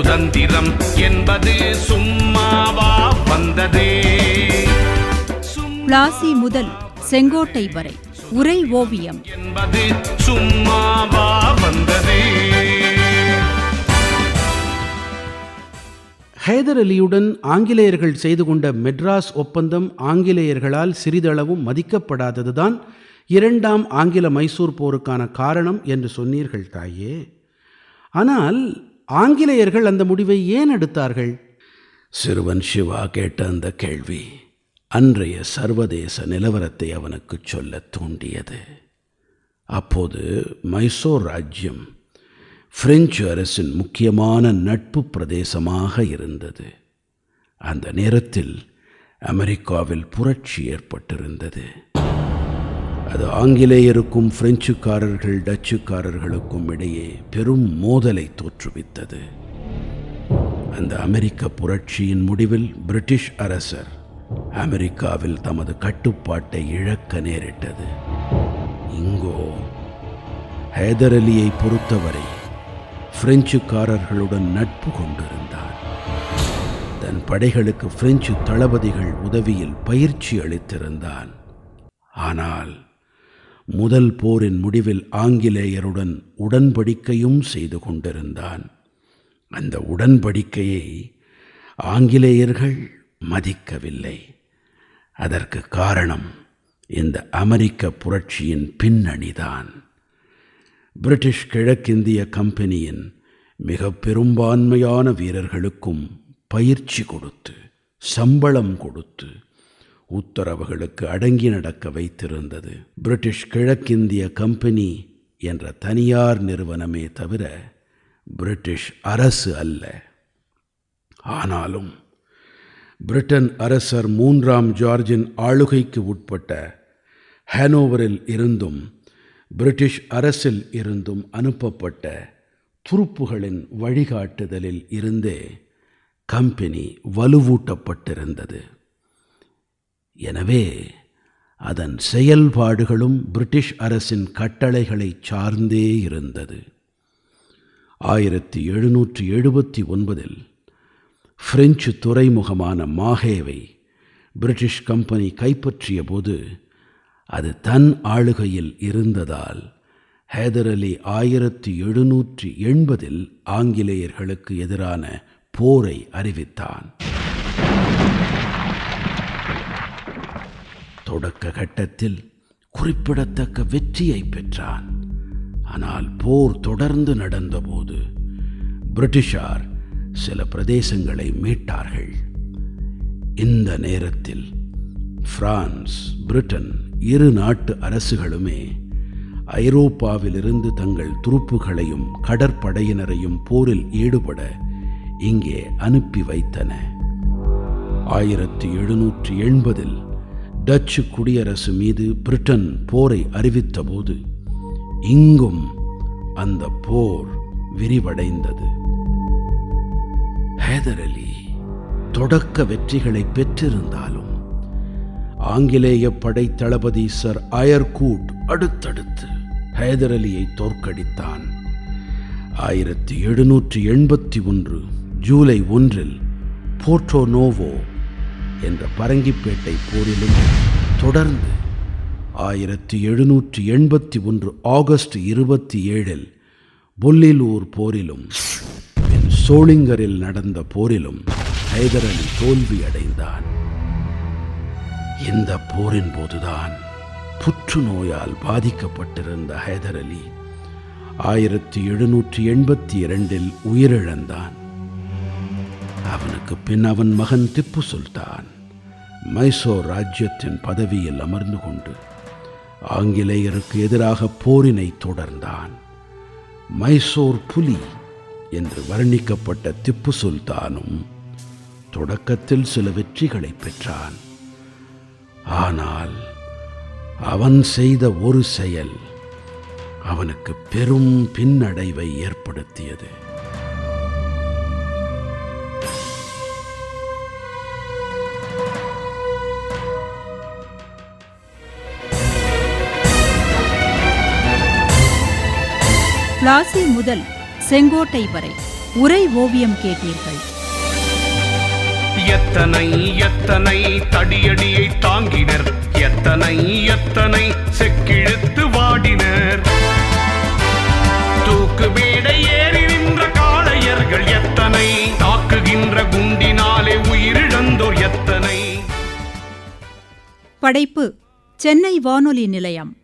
சுதந்திரம் என்பது சும்மாவா வந்ததே. பிளாசி முதல் செங்கோட்டை வரை உரை ஓவியம் என்பது சும்மாவா வந்ததே. ஹைதர் அலியுடன் ஆங்கிலேயர்கள் செய்து கொண்ட மெட்ராஸ் ஒப்பந்தம் ஆங்கிலேயர்களால் சிறிதளவும் மதிக்கப்படாததுதான் இரண்டாம் ஆங்கில மைசூர் போருக்கான காரணம் என்று சொன்னீர்கள் தாயே. ஆனால் ஆங்கிலேயர்கள் அந்த முடிவை ஏன் எடுத்தார்கள்? சிறுவன் சிவா கேட்ட அந்த கேள்வி அன்றைய சர்வதேச நிலவரத்தை அவனுக்கு சொல்ல தூண்டியது. அப்போது மைசூர் ராஜ்யம் பிரெஞ்சு அரசின் முக்கியமான நட்பு பிரதேசமாக இருந்தது. அந்த நேரத்தில் அமெரிக்காவில் புரட்சி ஏற்பட்டிருந்தது. அது ஆங்கிலேயருக்கும் பிரெஞ்சுக்காரர்கள் டச்சுக்காரர்களுக்கும் இடையே பெரும் மோதலை தோற்றுவித்தது. அந்த அமெரிக்க புரட்சியின் முடிவில் பிரிட்டிஷ் அரசர் அமெரிக்காவில் தமது கட்டுப்பாட்டை இழக்க நேரிட்டது. இங்கோ ஹைதர் அலியை பொறுத்தவரை பிரெஞ்சுக்காரர்களுடன் நட்பு கொண்டிருந்தார். தன் படைகளுக்கு பிரெஞ்சு தளபதிகள் உதவியில் பயிற்சி அளித்திருந்தான். ஆனால் முதல் போரின் முடிவில் ஆங்கிலேயருடன் உடன்படிக்கையும் செய்து கொண்டிருந்தான். அந்த உடன்படிக்கையை ஆங்கிலேயர்கள் மதிக்கவில்லை. அதற்கு காரணம் இந்த அமெரிக்க புரட்சியின் பின்னணிதான். பிரிட்டிஷ் கிழக்கிந்திய கம்பெனியின் மிக பெரும்பான்மையான வீரர்களுக்கும் பயிற்சி கொடுத்து சம்பளம் கொடுத்து உத்தரவுகளுக்கு அடங்கி நடக்க வைத்திருந்தது பிரிட்டிஷ் கிழக்கிந்திய கம்பெனி என்ற தனியார் நிறுவனமே தவிர பிரிட்டிஷ் அரசு அல்ல. ஆனாலும் பிரிட்டன் அரசர் 3ஆம் ஜார்ஜின் ஆளுகைக்கு உட்பட்ட ஹேனோவரில் இருந்தும் பிரிட்டிஷ் அரசில் இருந்தும் அனுப்பப்பட்ட துருப்புகளின் வழிகாட்டுதலில் இருந்தே கம்பெனி வலுவூட்டப்பட்டிருந்தது. எனவே அதன் செயல்பாடுகளும் பிரிட்டிஷ் அரசின் கட்டளைகளை சார்ந்தே இருந்தது. 1779 பிரெஞ்சு துறைமுகமான மாஹேவை பிரிட்டிஷ் கம்பெனி கைப்பற்றிய போது அது தன் ஆளுகையில் இருந்ததால் ஹைதர் அலி 1780 ஆங்கிலேயர்களுக்கு எதிரான போரை அறிவித்தான். தொடக்க கட்டத்தில் குறிப்பிடத்தக்க வெற்றியை பெற்றான். ஆனால் போர் தொடர்ந்து நடந்தபோது பிரிட்டிஷார் சில பிரதேசங்களை மீட்டார்கள். இந்த நேரத்தில் பிரான்ஸ், பிரிட்டன் இரு நாட்டு அரசுகளுமே ஐரோப்பாவிலிருந்து தங்கள் துருப்புகளையும் கடற்படையினரையும் போரில் ஈடுபட இங்கே அனுப்பி வைத்தன. 1780 டச்சு குடியரசு மீது பிரிட்டன் போரை அறிவித்தபோது இங்கும் அந்த போர் விரிவடைந்தது. ஹைதர் அலி தொடக்க வெற்றிகளை பெற்றிருந்தாலும் ஆங்கிலேய படை தளபதி சர் ஆயர்கூட் அடுத்தடுத்து ஹைதர் அலியை தோற்கடித்தான். 1781 ஜூலை 1 போர்ட்டோ நோவோ என்ற பரங்கிப்பேட்டை போரிலும் தொடர்ந்து 1781 ஆகஸ்ட் 27 புல்லிலூர் போரிலும் சோளிங்கரில் நடந்த போரிலும் ஹைதர் அலி தோல்வியடைந்தான். இந்த போரின் போதுதான் புற்றுநோயால் பாதிக்கப்பட்டிருந்த ஹைதர் அலி 1782 உயிரிழந்தான். அவனுக்கு பின் அவன் மகன் திப்பு சுல்தான் மைசூர் ராஜ்யத்தின் பதவியில் அமர்ந்து கொண்டு ஆங்கிலேயருக்கு எதிராக போரினை தொடர்ந்தான். மைசூர் புலி என்று வர்ணிக்கப்பட்ட திப்பு சுல்தானும் தொடக்கத்தில் சில வெற்றிகளை பெற்றான். ஆனால் அவன் செய்த ஒரு செயல் அவனுக்கு பெரும் பின்னடைவை ஏற்படுத்தியது. பிளாசி முதல் செங்கோட்டை வரை உரை ஓவியம் கேட்டீர்கள். எத்தனை எத்தனை தடியடியை தாங்கினர், எத்தனை எத்தனை செக்கிழுத்து வாடினர். தூக்கு மேடை ஏறி நின்ற காளையர்கள் எத்தனை, தாக்குகின்ற குண்டினாலே உயிரிழந்தோர் எத்தனை. படைப்பு சென்னை வானொலி நிலையம்.